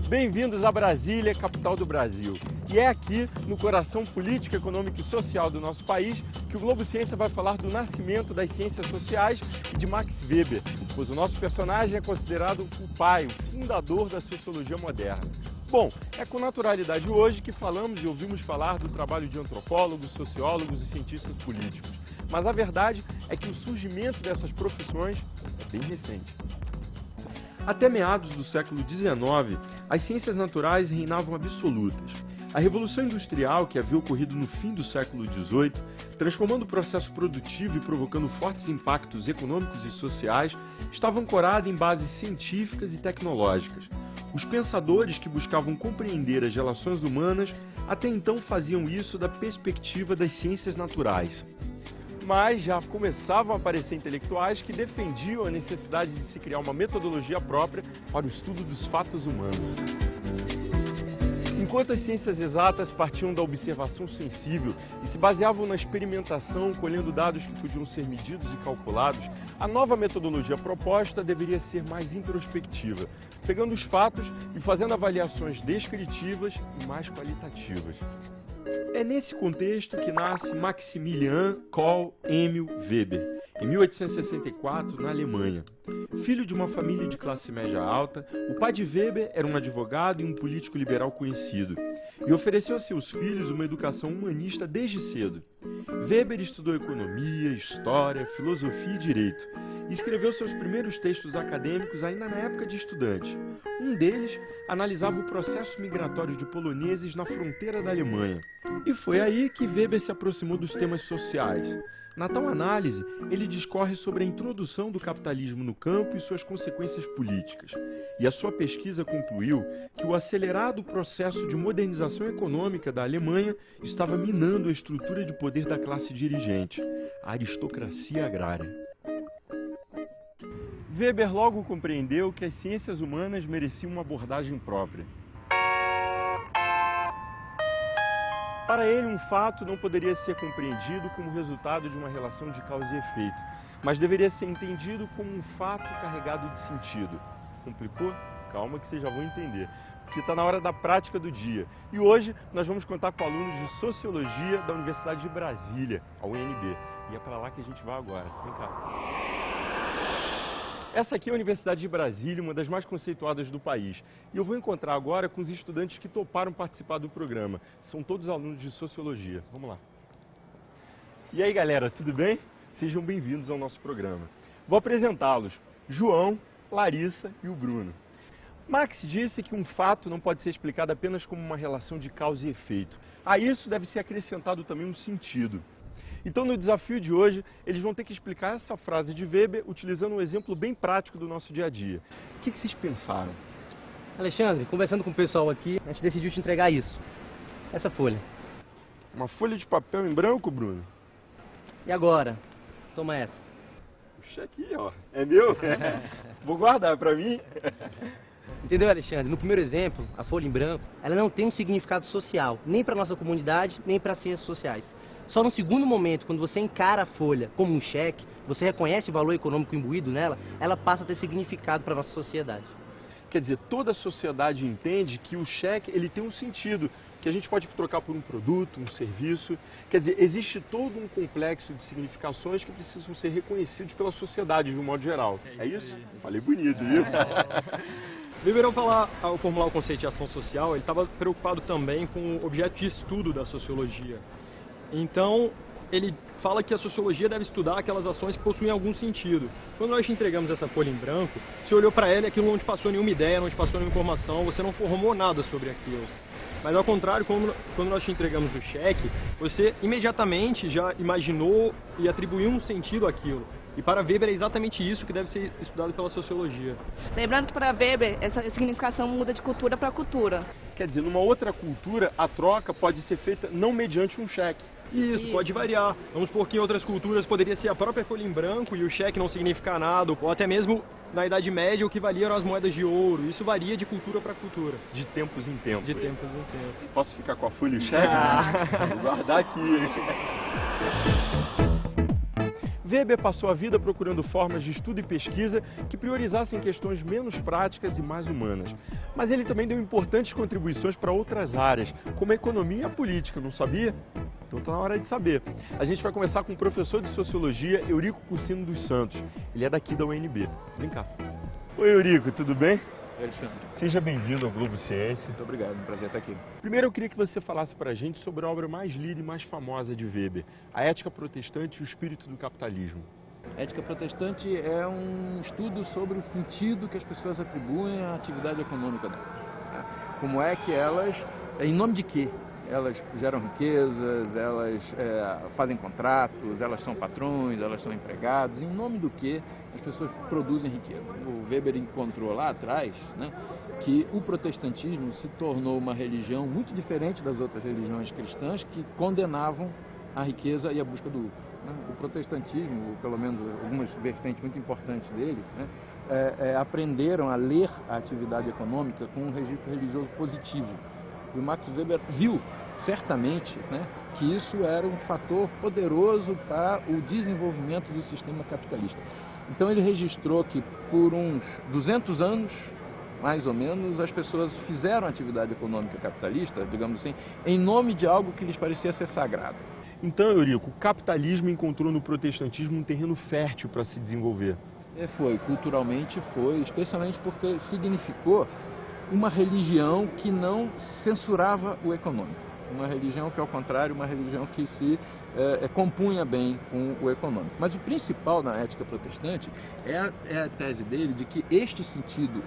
Bem-vindos a Brasília, capital do Brasil. E é aqui, no coração político, econômico e social do nosso país, que o Globo Ciência vai falar do nascimento das ciências sociais e de Max Weber, pois o nosso personagem é considerado o pai, o fundador da sociologia moderna. Bom, é com naturalidade hoje que falamos e ouvimos falar do trabalho de antropólogos, sociólogos e cientistas políticos. Mas a verdade é que o surgimento dessas profissões é bem recente. Até meados do século XIX, as ciências naturais reinavam absolutas. A Revolução Industrial, que havia ocorrido no fim do século XVIII, transformando o processo produtivo e provocando fortes impactos econômicos e sociais, estava ancorada em bases científicas e tecnológicas. Os pensadores que buscavam compreender as relações humanas até então faziam isso da perspectiva das ciências naturais. Mas já começavam a aparecer intelectuais que defendiam a necessidade de se criar uma metodologia própria para o estudo dos fatos humanos. Enquanto as ciências exatas partiam da observação sensível e se baseavam na experimentação, colhendo dados que podiam ser medidos e calculados, a nova metodologia proposta deveria ser mais introspectiva, pegando os fatos e fazendo avaliações descritivas e mais qualitativas. É nesse contexto que nasce Maximilian Carl Emil Weber, em 1864, na Alemanha. Filho de uma família de classe média alta, o pai de Weber era um advogado e um político liberal conhecido, e ofereceu a seus filhos uma educação humanista desde cedo. Weber estudou economia, história, filosofia e direito, e escreveu seus primeiros textos acadêmicos ainda na época de estudante. Um deles analisava o processo migratório de poloneses na fronteira da Alemanha. E foi aí que Weber se aproximou dos temas sociais. Na tal análise, ele discorre sobre a introdução do capitalismo no campo e suas consequências políticas. E a sua pesquisa concluiu que o acelerado processo de modernização econômica da Alemanha estava minando a estrutura de poder da classe dirigente, a aristocracia agrária. Weber logo compreendeu que as ciências humanas mereciam uma abordagem própria. Para ele, um fato não poderia ser compreendido como resultado de uma relação de causa e efeito, mas deveria ser entendido como um fato carregado de sentido. Complicou? Calma que vocês já vão entender, porque está na hora da prática do dia. E hoje nós vamos contar com alunos de Sociologia da Universidade de Brasília, a UNB. E é para lá que a gente vai agora. Vem cá. Essa aqui é a Universidade de Brasília, uma das mais conceituadas do país. E eu vou encontrar agora com os estudantes que toparam participar do programa. São todos alunos de Sociologia. Vamos lá. E aí, galera, tudo bem? Sejam bem-vindos ao nosso programa. Vou apresentá-los. João, Larissa e o Bruno. Max disse que um fato não pode ser explicado apenas como uma relação de causa e efeito. A isso deve ser acrescentado também um sentido. Então, no desafio de hoje, eles vão ter que explicar essa frase de Weber utilizando um exemplo bem prático do nosso dia a dia. O que vocês pensaram? Alexandre, conversando com o pessoal aqui, a gente decidiu te entregar isso. Essa folha. Uma folha de papel em branco, Bruno? E agora? Toma essa. Puxa aqui, ó. É meu? Vou guardar pra mim. Entendeu, Alexandre? No primeiro exemplo, a folha em branco, ela não tem um significado social, nem para nossa comunidade, nem para as ciências sociais. Só no segundo momento, quando você encara a folha como um cheque, você reconhece o valor econômico imbuído nela, ela passa a ter significado para a nossa sociedade. Quer dizer, toda a sociedade entende que o cheque ele tem um sentido, que a gente pode trocar por um produto, um serviço. Quer dizer, existe todo um complexo de significações que precisam ser reconhecidos pela sociedade de um modo geral. É isso? Falei bonito, viu? Weber, ao formular o conceito de ação social, ele estava preocupado também com o objeto de estudo da sociologia. Então, ele fala que a sociologia deve estudar aquelas ações que possuem algum sentido. Quando nós te entregamos essa folha em branco, você olhou para ela e aquilo não te passou nenhuma ideia, não te passou nenhuma informação, você não formou nada sobre aquilo. Mas ao contrário, quando nós te entregamos o cheque, você imediatamente já imaginou e atribuiu um sentido àquilo. E para Weber é exatamente isso que deve ser estudado pela sociologia. Lembrando que para Weber essa significação muda de cultura para cultura. Quer dizer, numa outra cultura, a troca pode ser feita não mediante um cheque. Isso, pode variar. Vamos supor que em outras culturas poderia ser a própria folha em branco e o cheque não significar nada, ou até mesmo na Idade Média o que valia eram as moedas de ouro. Isso varia de cultura para cultura. De tempos em tempos. De tempos em tempos. Posso ficar com a folha e o cheque? Vou guardar aqui. Weber passou a vida procurando formas de estudo e pesquisa que priorizassem questões menos práticas e mais humanas. Mas ele também deu importantes contribuições para outras áreas, como a economia e a política, não sabia? Então está na hora de saber. A gente vai começar com o professor de Sociologia, Eurico Cursino dos Santos. Ele é daqui da UNB. Vem cá. Oi, Eurico, tudo bem? Alexandre. Seja bem-vindo ao Globo Ciência. Muito obrigado, um prazer estar aqui. Primeiro eu queria que você falasse para a gente sobre a obra mais lida e mais famosa de Weber, A Ética Protestante e o Espírito do Capitalismo. A ética protestante é um estudo sobre o sentido que as pessoas atribuem à atividade econômica delas. Né? Como é que elas, em nome de quê? Elas geram riquezas, elas fazem contratos, elas são patrões, elas são empregados, em nome do que as pessoas produzem riqueza. O Weber encontrou lá atrás, né, que o protestantismo se tornou uma religião muito diferente das outras religiões cristãs que condenavam a riqueza e a busca do lucro. Né? O protestantismo, ou pelo menos algumas vertentes muito importantes dele, né, aprenderam a ler a atividade econômica com um registro religioso positivo. E o Max Weber viu, certamente, né, que isso era um fator poderoso para o desenvolvimento do sistema capitalista. Então ele registrou que por uns 200 anos, mais ou menos, as pessoas fizeram atividade econômica capitalista, digamos assim, em nome de algo que lhes parecia ser sagrado. Então, Eurico, o capitalismo encontrou no protestantismo um terreno fértil para se desenvolver. Culturalmente foi, especialmente porque significou uma religião que não censurava o econômico. Uma religião que, ao contrário, uma religião que se compunha bem com o econômico. Mas o principal na ética protestante é a tese dele de que este sentido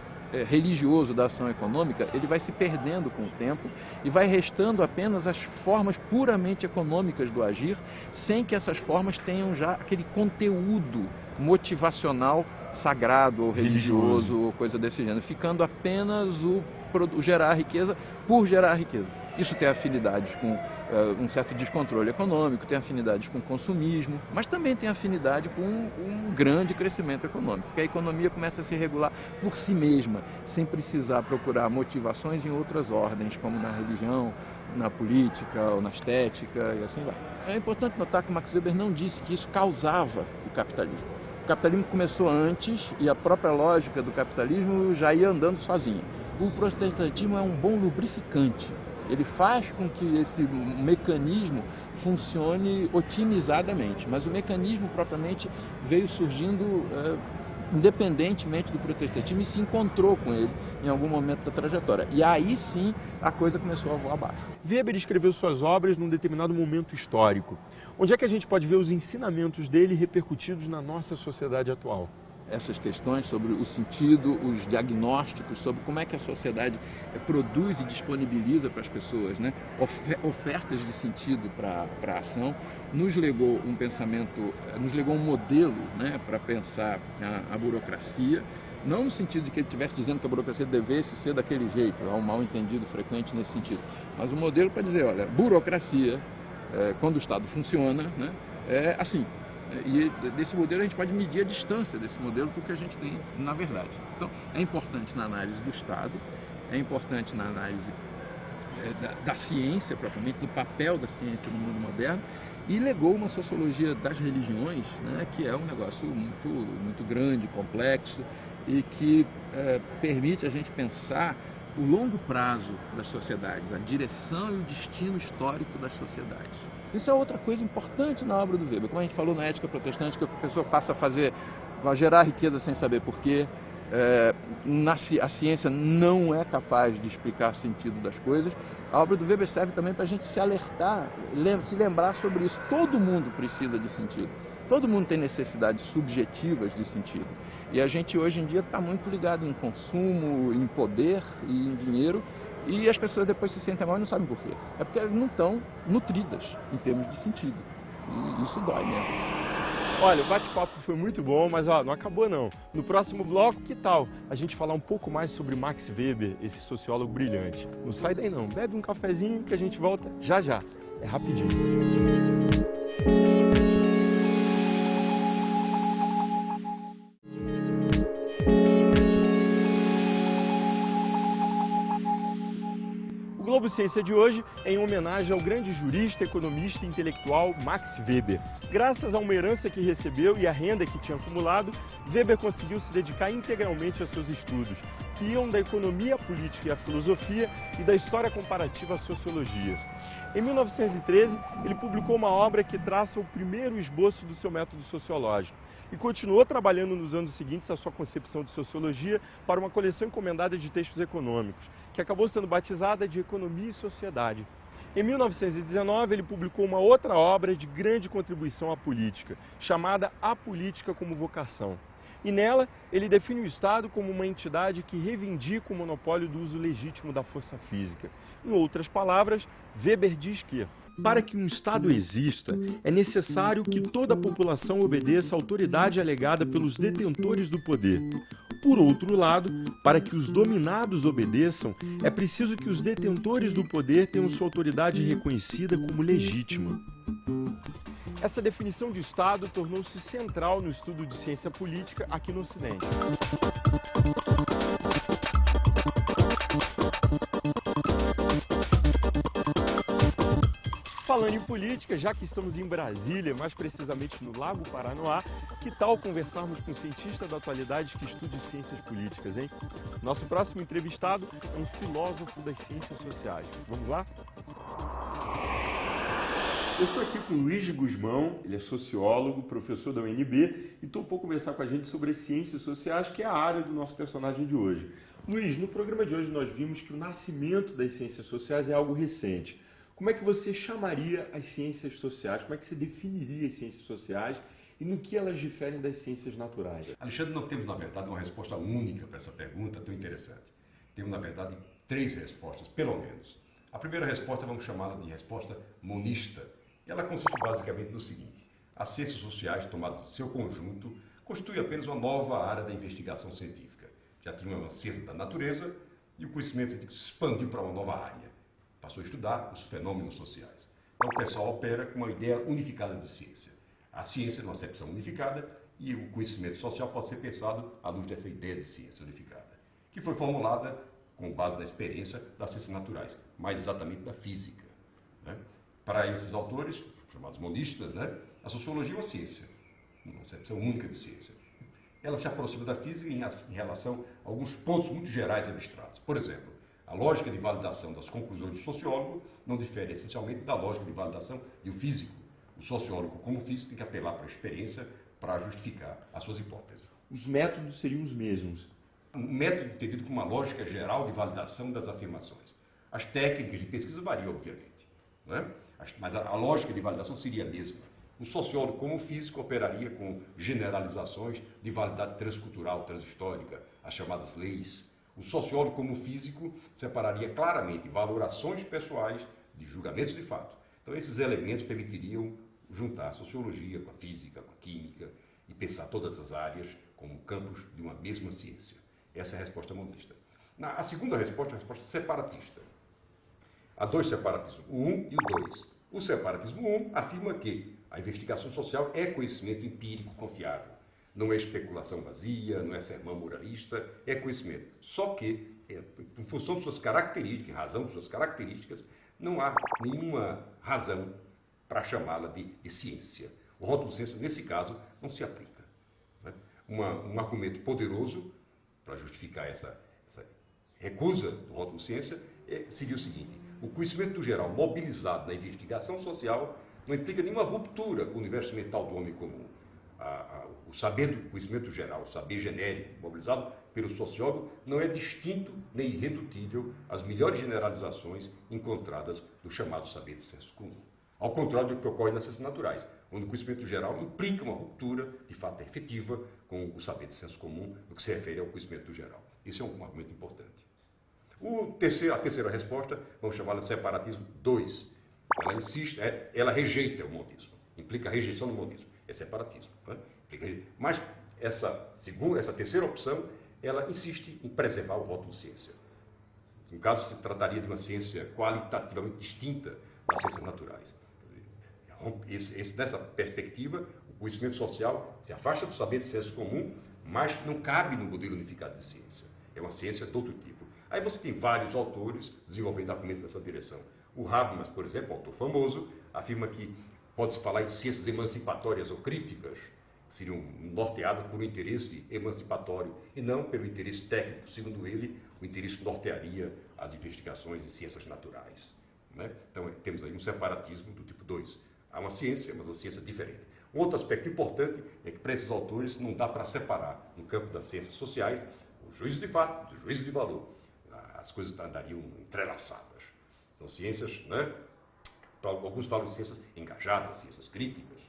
religioso da ação econômica, ele vai se perdendo com o tempo e vai restando apenas as formas puramente econômicas do agir, sem que essas formas tenham já aquele conteúdo motivacional sagrado ou religioso ou coisa desse gênero, ficando apenas o gerar riqueza por gerar riqueza. Isso tem afinidades com um certo descontrole econômico, tem afinidades com consumismo, mas também tem afinidade com um grande crescimento econômico, porque a economia começa a se regular por si mesma, sem precisar procurar motivações em outras ordens, como na religião, na política ou na estética e assim vai. É importante notar que Max Weber não disse que isso causava o capitalismo. O capitalismo começou antes e a própria lógica do capitalismo já ia andando sozinha. O protestantismo é um bom lubrificante. Ele faz com que esse mecanismo funcione otimizadamente, mas o mecanismo propriamente veio surgindo independentemente do protestantismo e se encontrou com ele em algum momento da trajetória. E aí sim a coisa começou a voar abaixo. Weber escreveu suas obras num determinado momento histórico. Onde é que a gente pode ver os ensinamentos dele repercutidos na nossa sociedade atual? Essas questões sobre o sentido, os diagnósticos, sobre como é que a sociedade produz e disponibiliza para as pessoas, né, ofertas de sentido para a ação, nos legou um pensamento, nos legou um modelo, né, para pensar a burocracia, não no sentido de que ele estivesse dizendo que a burocracia devesse ser daquele jeito, há um mal entendido frequente nesse sentido, mas um modelo para dizer, olha, burocracia, quando o Estado funciona, né, é assim. E desse modelo a gente pode medir a distância desse modelo do que a gente tem na verdade. Então, é importante na análise do Estado, é importante na análise da ciência propriamente, do papel da ciência no mundo moderno, e legou uma sociologia das religiões, né, que é um negócio muito grande, complexo, e que permite a gente pensar o longo prazo das sociedades, a direção e o destino histórico das sociedades. Isso é outra coisa importante na obra do Weber. Como a gente falou na ética protestante, que a pessoa passa a gerar riqueza sem saber porquê. A ciência não é capaz de explicar o sentido das coisas. A obra do Weber serve também para a gente se alertar, se lembrar sobre isso. Todo mundo precisa de sentido. Todo mundo tem necessidades subjetivas de sentido. E a gente hoje em dia está muito ligado em consumo, em poder e em dinheiro. E as pessoas depois se sentem mal e não sabem por quê. É porque elas não estão nutridas em termos de sentido. E isso dói mesmo. Olha, o bate-papo foi muito bom, mas não acabou não. No próximo bloco, que tal a gente falar um pouco mais sobre Max Weber, esse sociólogo brilhante? Não sai daí não, bebe um cafezinho que a gente volta já já. É rapidinho. O Globo Ciência de hoje é em homenagem ao grande jurista, economista e intelectual Max Weber. Graças a uma herança que recebeu e a renda que tinha acumulado, Weber conseguiu se dedicar integralmente aos seus estudos, que iam da economia à política e à filosofia e da história comparativa à sociologia. Em 1913, ele publicou uma obra que traça o primeiro esboço do seu método sociológico e continuou trabalhando nos anos seguintes a sua concepção de sociologia para uma coleção encomendada de textos econômicos, que acabou sendo batizada de Economia e Sociedade. Em 1919, ele publicou uma outra obra de grande contribuição à política, chamada A Política como Vocação. E nela, ele define o Estado como uma entidade que reivindica o monopólio do uso legítimo da força física. Em outras palavras, Weber diz que, para que um Estado exista, é necessário que toda a população obedeça à autoridade alegada pelos detentores do poder. Por outro lado, para que os dominados obedeçam, é preciso que os detentores do poder tenham sua autoridade reconhecida como legítima. Essa definição de Estado tornou-se central no estudo de ciência política aqui no Ocidente. Falando em política, já que estamos em Brasília, mais precisamente no Lago Paranoá, que tal conversarmos com um cientista da atualidade que estuda ciências políticas, hein? Nosso próximo entrevistado é um filósofo das ciências sociais. Vamos lá? Eu estou aqui com o Luiz de Gusmão, ele é sociólogo, professor da UNB, e topou conversar com a gente sobre as ciências sociais, que é a área do nosso personagem de hoje. Luiz, no programa de hoje nós vimos que o nascimento das ciências sociais é algo recente. Como é que você chamaria as ciências sociais? Como é que você definiria as ciências sociais e no que elas diferem das ciências naturais? Alexandre, não temos, na verdade, uma resposta única para essa pergunta tão interessante. Temos, na verdade, 3 respostas, pelo menos. A primeira resposta vamos chamá-la de resposta monista. Ela consiste basicamente no seguinte: as ciências sociais, tomadas em seu conjunto, constituem apenas uma nova área da investigação científica. Já tinha uma ciência da natureza e o conhecimento científico se expandiu para uma nova área. Passou a estudar os fenômenos sociais. Então o pessoal opera com uma ideia unificada de ciência. A ciência é uma acepção unificada e o conhecimento social pode ser pensado à luz dessa ideia de ciência unificada, que foi formulada com base na experiência das ciências naturais, mais exatamente da física, né? Para esses autores, chamados monistas, né, a sociologia é uma ciência, uma acepção única de ciência. Ela se aproxima da física em relação a alguns pontos muito gerais e abstratos. Por exemplo, a lógica de validação das conclusões do sociólogo não difere essencialmente da lógica de validação do físico. O sociólogo, como físico, tem que apelar para a experiência para justificar as suas hipóteses. Os métodos seriam os mesmos. O método entendido como uma lógica geral de validação das afirmações. As técnicas de pesquisa variam, obviamente, né? Mas a lógica de validação seria a mesma. O sociólogo, como físico, operaria com generalizações de validade transcultural, transhistórica, as chamadas leis. O sociólogo, como físico, separaria claramente valorações pessoais de julgamentos de fato. Então, esses elementos permitiriam juntar a sociologia com a física, com a química e pensar todas as áreas como campos de uma mesma ciência. Essa é a resposta monista. A segunda resposta é a resposta separatista. Há 2 separatismos, o 1 e o 2. O separatismo 1 afirma que a investigação social é conhecimento empírico confiável. Não é especulação vazia, não é sermão moralista, é conhecimento. Só que, em função de suas características, em razão de suas características, não há nenhuma razão para chamá-la de ciência. O rótulo ciência, nesse caso, não se aplica, né? Um argumento poderoso para justificar essa recusa do rótulo ciência seria o seguinte: o conhecimento geral mobilizado na investigação social não implica nenhuma ruptura com o universo mental do homem comum. O saber do conhecimento geral, o saber genérico, mobilizado pelo sociólogo, não é distinto nem irredutível às melhores generalizações encontradas no chamado saber de senso comum. Ao contrário do que ocorre nas ciências naturais, onde o conhecimento geral implica uma ruptura, de fato efetiva, com o saber de senso comum, no que se refere ao conhecimento geral. Isso é um argumento importante. A terceira resposta, vamos chamá-la de separatismo 2. Ela insiste, ela rejeita o monismo, implica a rejeição do monismo. É separatismo, né? Mas essa terceira opção, ela insiste em preservar o rótulo ciência. No caso, se trataria de uma ciência qualitativamente distinta das ciências naturais. Nessa perspectiva, o conhecimento social se afasta do saber de senso comum, mas não cabe no modelo unificado de ciência. É uma ciência de outro tipo. Aí você tem vários autores desenvolvendo argumentos nessa direção. O Habermas, por exemplo, autor famoso, afirma que pode-se falar em ciências emancipatórias ou críticas, que seriam norteadas por um interesse emancipatório e não pelo interesse técnico. Segundo ele, o interesse nortearia as investigações em ciências naturais, né? Então, temos aí um separatismo do tipo 2. Há uma ciência, mas uma ciência diferente. Um outro aspecto importante é que, para esses autores, não dá para separar, no campo das ciências sociais, o juízo de fato do juízo de valor. As coisas andariam entrelaçadas. São ciências, né? Alguns falam de ciências engajadas, ciências críticas.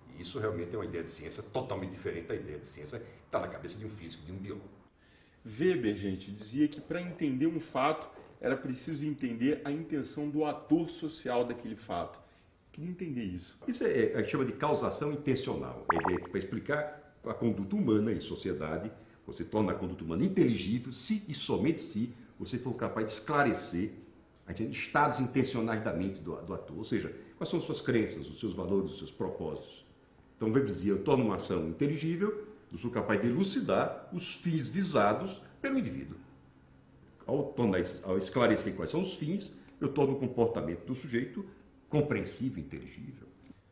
E isso realmente é uma ideia de ciência totalmente diferente da ideia de ciência que está na cabeça de um físico, de um biólogo. Weber, gente, dizia que para entender um fato era preciso entender a intenção do ator social daquele fato. Queria entender isso. Isso a gente chama de causação intencional. A ideia que para explicar a conduta humana em sociedade, você torna a conduta humana inteligível se e somente se você for capaz de esclarecer estados intencionais da mente do ator. Ou seja, quais são as suas crenças, os seus valores, os seus propósitos. Então, Weber dizia, eu torno uma ação inteligível, eu sou capaz de elucidar os fins visados pelo indivíduo. Ao esclarecer quais são os fins, eu torno o comportamento do sujeito compreensível, inteligível.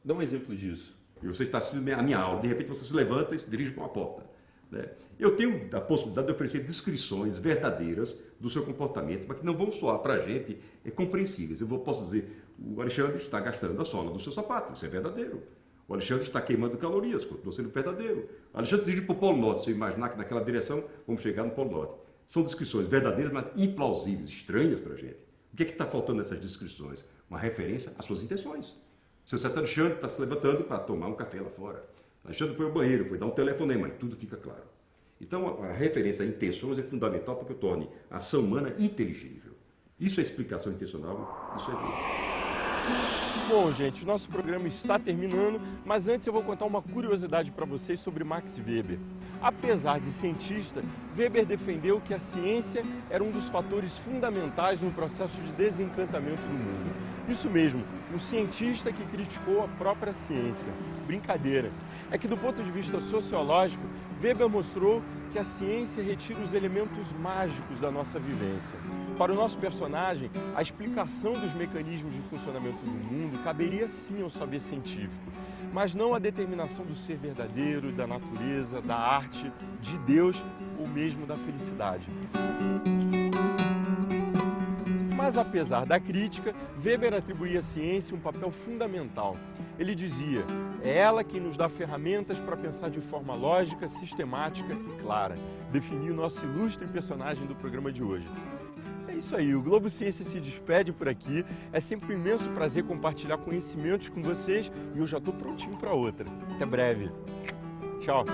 Dá um exemplo disso. E você está assistindo a minha aula, de repente você se levanta e se dirige para uma porta, né? Eu tenho a possibilidade de oferecer descrições verdadeiras do seu comportamento, mas que não vão soar para a gente compreensíveis. Posso dizer, o Alexandre está gastando a sola do seu sapato, isso é verdadeiro. O Alexandre está queimando calorias, continua sendo verdadeiro. O Alexandre se dirige para o Polo Norte, se eu imaginar que naquela direção vamos chegar no Polo Norte. São descrições verdadeiras, mas implausíveis, estranhas para a gente. O que está faltando nessas descrições? Uma referência às suas intenções. O seu certo Alexandre está se levantando para tomar um café lá fora. O Alexandre foi ao banheiro, foi dar um telefonema, e tudo fica claro. Então, a referência a intenções é fundamental para que eu torne a ação humana inteligível. Isso é explicação intencional, isso é vida. Bom, gente, o nosso programa está terminando, mas antes eu vou contar uma curiosidade para vocês sobre Max Weber. Apesar de cientista, Weber defendeu que a ciência era um dos fatores fundamentais no processo de desencantamento do mundo. Isso mesmo, um cientista que criticou a própria ciência. Brincadeira. É que do ponto de vista sociológico, Weber mostrou que a ciência retira os elementos mágicos da nossa vivência. Para o nosso personagem, a explicação dos mecanismos de funcionamento do mundo caberia sim ao saber científico, mas não a determinação do ser verdadeiro, da natureza, da arte, de Deus ou mesmo da felicidade. Mas apesar da crítica, Weber atribuía à ciência um papel fundamental. Ele dizia, é ela quem nos dá ferramentas para pensar de forma lógica, sistemática e clara. Definiu o nosso ilustre personagem do programa de hoje. É isso aí, o Globo Ciência se despede por aqui. É sempre um imenso prazer compartilhar conhecimentos com vocês e eu já estou prontinho para outra. Até breve. Tchau.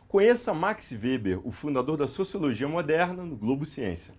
Conheça Max Weber, o fundador da sociologia moderna, no Globo Ciência.